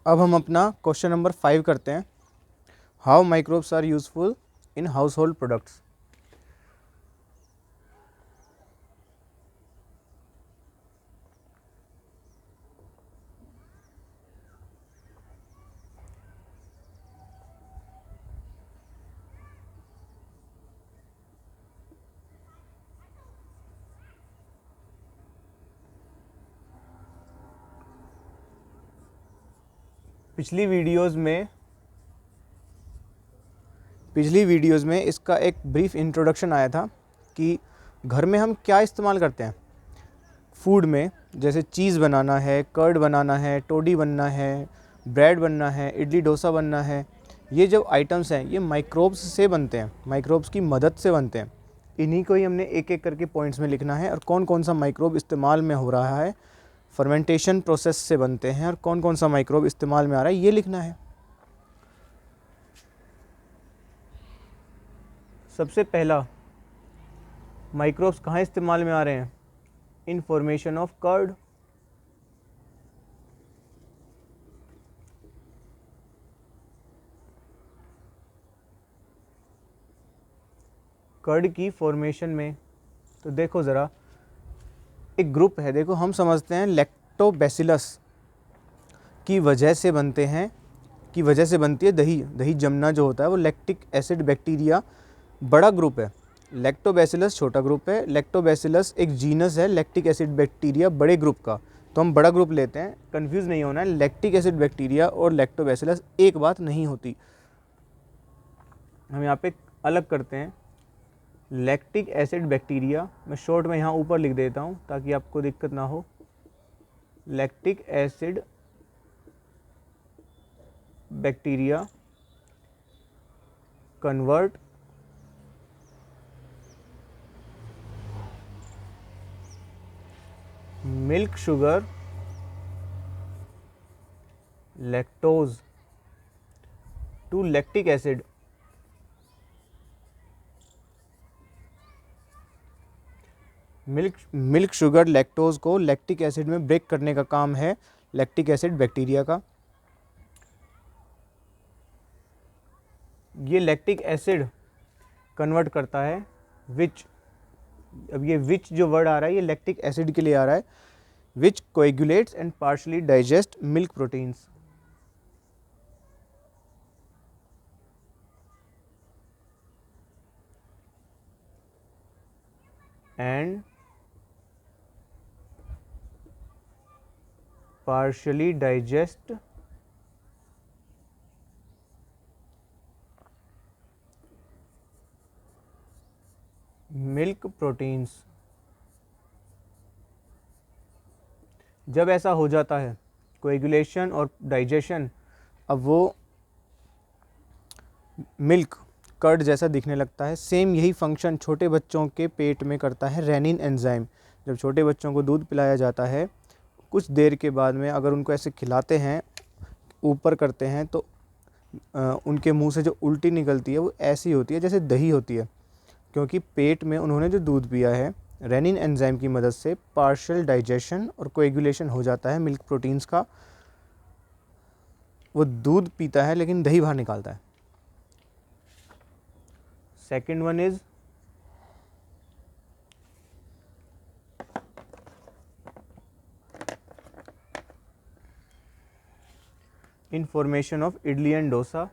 अब हम अपना क्वेश्चन नंबर 5 करते हैं। How microbes are useful in household products. पिछली वीडियोज़ में इसका एक ब्रीफ इंट्रोडक्शन आया था कि घर में हम क्या इस्तेमाल करते हैं फूड में, जैसे चीज़ बनाना है, कर्ड बनाना है, टोडी बनना है, ब्रेड बनना है, इडली डोसा बनना है। ये जो आइटम्स हैं ये माइक्रोब्स से बनते हैं, माइक्रोब्स की मदद से बनते हैं। इन्हीं को ही हमने एक एक करके पॉइंट्स में लिखना है और कौन कौन सा माइक्रोब इस्तेमाल में हो रहा है, फर्मेंटेशन प्रोसेस से बनते हैं और कौन कौन सा माइक्रोब इस्तेमाल में आ रहा है, ये लिखना है। सबसे पहला, माइक्रोब्स कहाँ इस्तेमाल में आ रहे हैं? In formation of curd. Curd की फॉर्मेशन में। तो देखो ज़रा, एक ग्रुप है, देखो हम समझते हैं लैक्टोबैसिलस की वजह से बनते हैं, की वजह से बनती है दही। दही जमना जो होता है वो लैक्टिक एसिड बैक्टीरिया बड़ा ग्रुप है, लैक्टोबैसिलस छोटा ग्रुप है। लैक्टोबैसिलस एक जीनस है, लैक्टिक एसिड बैक्टीरिया बड़े ग्रुप का, तो हम बड़ा ग्रुप लेते हैं। कंफ्यूज नहीं होना है, लैक्टिक एसिड बैक्टीरिया और लैक्टोबैसिलस एक बात नहीं होती। हम यहाँ पे अलग करते हैं। लैक्टिक एसिड बैक्टीरिया, मैं शॉर्ट में यहाँ ऊपर लिख देता हूँ ताकि आपको दिक्कत ना हो। Lactic acid bacteria convert milk sugar lactose to lactic acid. Milk sugar lactose को लैक्टिक एसिड में ब्रेक करने का काम है लैक्टिक एसिड बैक्टीरिया का। ये लैक्टिक एसिड कन्वर्ट करता है विच, अब ये विच जो वर्ड आ रहा है ये लैक्टिक एसिड के लिए आ रहा है, which coagulates and partially digest milk proteins. And partially digest milk proteins. जब ऐसा हो जाता है कोएगुलेशन और डाइजेशन, अब वो मिल्क कर्ड जैसा दिखने लगता है। सेम यही फंक्शन छोटे बच्चों के पेट में करता है रेनिन एंजाइम। जब छोटे बच्चों को दूध पिलाया जाता है, कुछ देर के बाद में अगर उनको ऐसे खिलाते हैं, ऊपर करते हैं, तो उनके मुंह से जो उल्टी निकलती है वो ऐसी होती है जैसे दही होती है, क्योंकि पेट में उन्होंने जो दूध पिया है, रेनिन एंजाइम की मदद से पार्शियल डाइजेशन और कोएगुलेशन हो जाता है मिल्क प्रोटीन्स का। वो दूध पीता है लेकिन दही बाहर निकालता है। Second one is in formation of idli and dosa.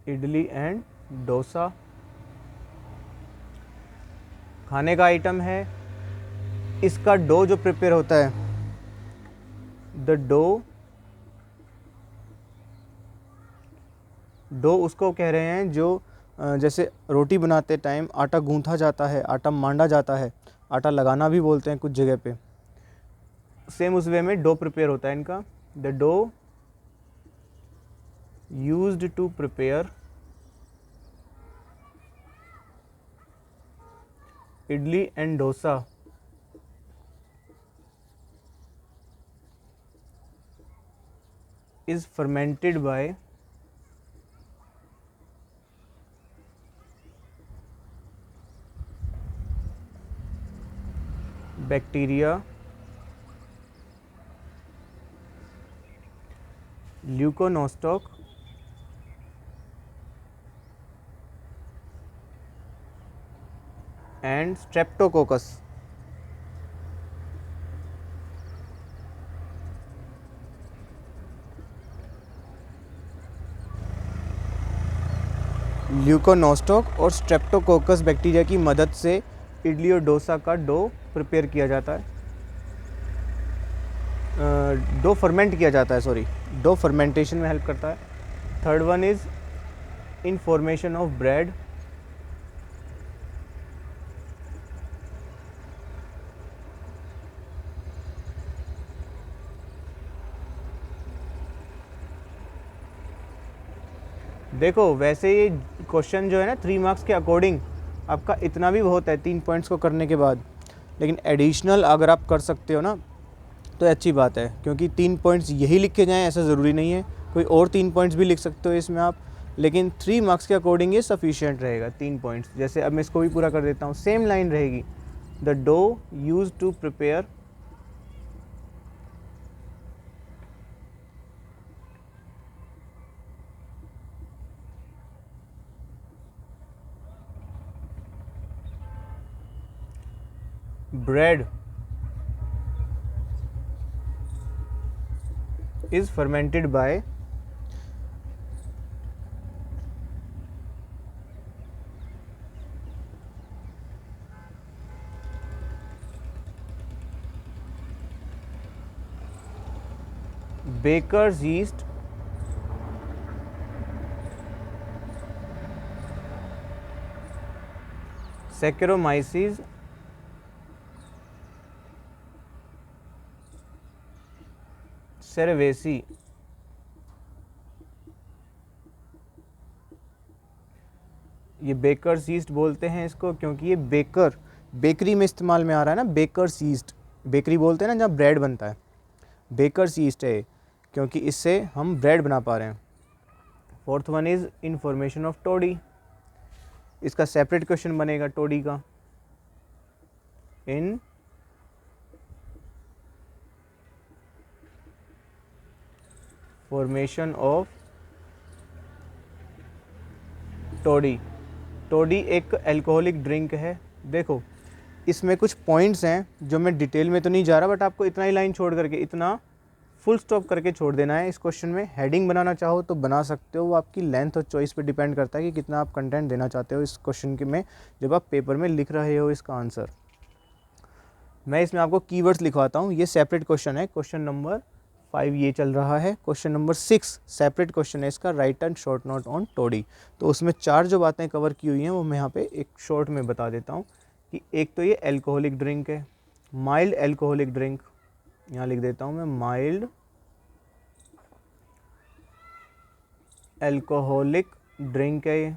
Idli and dosa खाने का आइटम है। इसका डो जो प्रिपेयर होता है, द डो उसको कह रहे हैं जो जैसे रोटी बनाते टाइम आटा गूंथा जाता है, आटा मांडा जाता है, आटा लगाना भी बोलते हैं कुछ जगह पे, सेम उस वे में डो प्रिपेयर होता है इनका। The dough used to prepare idli and dosa is fermented by bacteria, Leuconostoc, and Streptococcus. Leuconostoc और स्ट्रेप्टोकोकस बैक्टीरिया की मदद से इडली और डोसा का डो प्रिपेयर किया जाता है, डो फर्मेंट किया जाता है, सॉरी, डो फर्मेंटेशन में हेल्प करता है। Third one is in formation of bread, देखो वैसे ये क्वेश्चन जो है ना 3 मार्क्स के अकॉर्डिंग आपका इतना भी बहुत है 3 पॉइंट्स को करने के बाद, लेकिन एडिशनल अगर आप कर सकते हो ना तो अच्छी बात है, क्योंकि 3 पॉइंट्स यही लिख के जाएँ ऐसा ज़रूरी नहीं है, कोई और 3 पॉइंट्स भी लिख सकते हो इसमें आप, लेकिन 3 मार्क्स के अकॉर्डिंग ये सफिशिएंट रहेगा 3 पॉइंट्स। जैसे अब मैं इसको भी पूरा कर देता हूँ, सेम लाइन रहेगी, the dough use to prepare bread is fermented by baker's yeast, Saccharomyces, cerevisiae। ये बेकर्स ईस्ट बोलते हैं इसको क्योंकि ये बेकरी में इस्तेमाल में आ रहा है ना, बेकर्स ईस्ट, बेकरी बोलते हैं ना जहाँ ब्रेड बनता है, बेकर्स ईस्ट है क्योंकि इससे हम ब्रेड बना पा रहे हैं। Fourth one is information of toddy, इसका सेपरेट क्वेश्चन बनेगा टोडी का, इन फॉर्मेशन ऑफ टोडी। टोडी एक अल्कोहलिक ड्रिंक है। देखो इसमें कुछ पॉइंट्स हैं जो मैं डिटेल में तो नहीं जा रहा, बट आपको इतना ही लाइन छोड़ करके, इतना फुल स्टॉप करके छोड़ देना है इस क्वेश्चन में। हेडिंग बनाना चाहो तो बना सकते हो, वो आपकी लेंथ और चॉइस पे डिपेंड करता है कि कितना आप कंटेंट देना चाहते हो इस क्वेश्चन के में जब आप पेपर में लिख रहे हो इसका आंसर। मैं इसमें आपको कीवर्ड्स लिखवाता हूँ, ये सेपरेट क्वेश्चन है, क्वेश्चन नंबर 5 ये चल रहा है। क्वेश्चन नंबर 6 सेपरेट क्वेश्चन है इसका, write and short note on toddy. तो उसमें 4 जो बातें कवर की हुई हैं वो मैं यहाँ पे एक शॉर्ट में बता देता हूँ कि एक तो ये अल्कोहलिक ड्रिंक है, माइल्ड अल्कोहलिक ड्रिंक, यहाँ लिख देता हूँ मैं, माइल्ड अल्कोहलिक ड्रिंक है ये,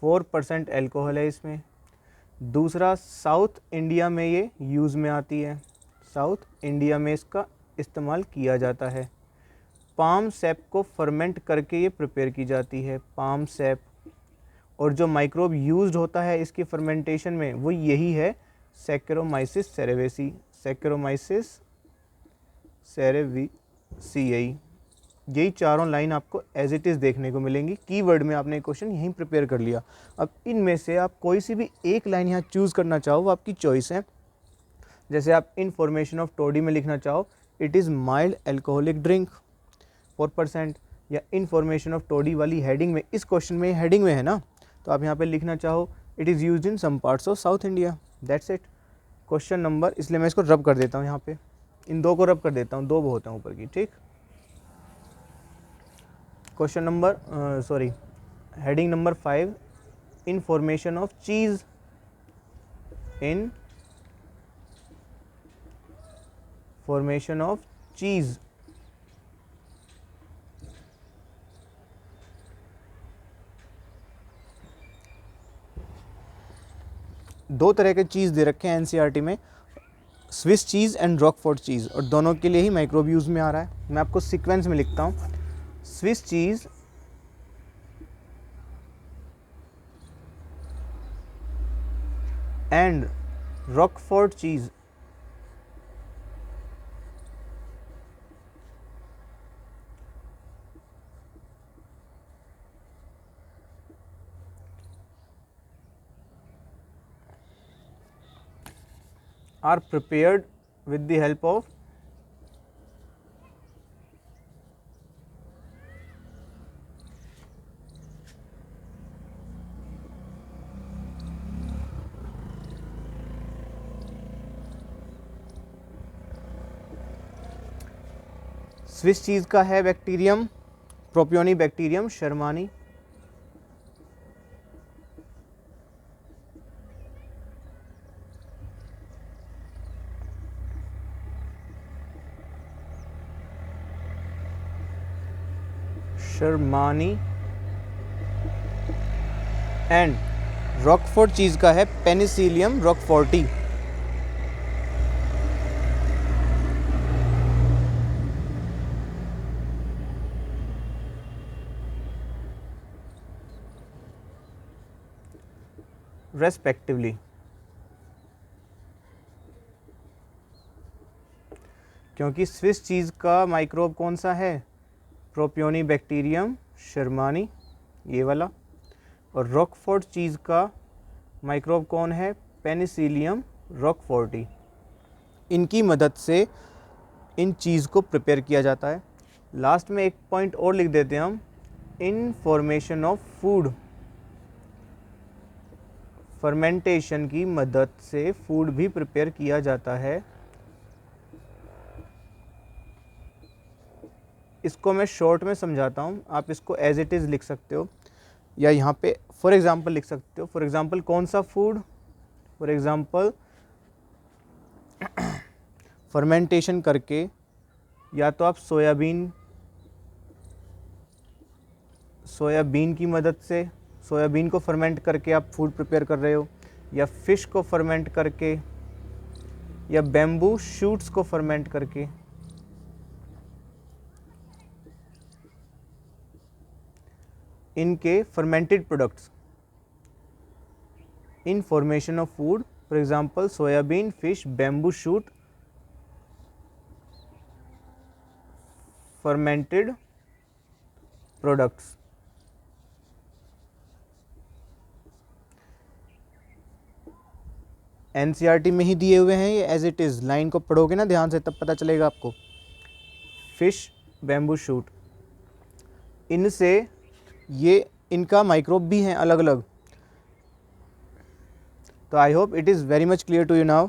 4% अल्कोहल है इसमें। दूसरा, साउथ इंडिया में ये यूज़ में आती है, साउथ इंडिया में इसका इस्तेमाल किया जाता है। पाम सैप को फर्मेंट करके ये प्रिपेयर की जाती है, पाम सैप, और जो माइक्रोब यूज्ड होता है इसकी फर्मेंटेशन में वो यही है, सैक्रोमाइसिस सेरेवेसी, सैक्रोमाइसिस सेरेविसियाई। यही चारों लाइन आपको एज इट इज़ देखने को मिलेंगी। कीवर्ड में आपने क्वेश्चन यहीं प्रिपेयर कर लिया। अब इनमें से आप कोई सी भी एक लाइन यहाँ चूज़ करना चाहो वो आपकी चॉइस है। जैसे आप इन्फॉर्मेशन ऑफ टोडी में लिखना चाहो it is mild alcoholic drink 4%, या इन्फॉर्मेशन ऑफ टोडी वाली हेडिंग में, इस क्वेश्चन में हेडिंग में है ना, तो आप यहाँ पे लिखना चाहो it is used in some parts of South India, that's it. Question number, इसलिए मैं इसको रब कर देता हूँ यहाँ पे, इन 2 को रब कर देता हूँ, 2 बहुत हैं ऊपर की, ठीक। Question number heading number 5, information of cheese, in formation of cheese. दो तरह के चीज़ दे रखे हैं एनसीईआरटी में, Swiss cheese and Roquefort cheese, और दोनों के लिए ही माइक्रोब यूज़ में आ रहा है। मैं आपको सीक्वेंस में लिखता हूँ, Swiss cheese and Roquefort cheese, are prepared with the help of Swiss cheese का है bacterium Propionibacterium shermanii. Shermanii and Roquefort cheese का है पेनिसिलियम रॉकफोर्टी। रेस्पेक्टिवली। क्योंकि स्विस चीज़ का माइक्रोब कौन सा है, प्रोपियोनी बैक्टीरियम शर्मानी ये वाला, और रॉकफोर्ट चीज़ का माइक्रोब कौन है, पेनिसिलियम रॉकफोर्टी। इनकी मदद से इन चीज़ को प्रिपेयर किया जाता है। लास्ट में एक पॉइंट और लिख देते हैं हम, इन फॉर्मेशन ऑफ फूड, फर्मेंटेशन की मदद से फूड भी प्रिपेयर किया जाता है। इसको मैं शॉर्ट में समझाता हूँ, आप इसको एज इट इज़ लिख सकते हो या यहाँ पे फॉर एग्ज़ाम्पल लिख सकते हो। फॉर एग्ज़ाम्पल कौन सा फूड, फॉर एग्ज़ाम्पल फर्मेंटेशन करके, या तो आप सोयाबीन की मदद से, सोयाबीन को फर्मेंट करके आप फूड प्रिपेयर कर रहे हो, या फिश को फर्मेंट करके, या बैम्बू शूट्स को फर्मेंट करके। इनके fermented products in formation of food, for example soybean, fish, bamboo shoot, fermented products. NCERT में ही दिए हुए हैं ये एज इट इज़, लाइन को पढ़ोगे ना ध्यान से तब पता चलेगा आपको। फिश, बैम्बू शूट, इनसे ये इनका माइक्रोब भी हैं अलग अलग। तो I hope it is very much clear to you now.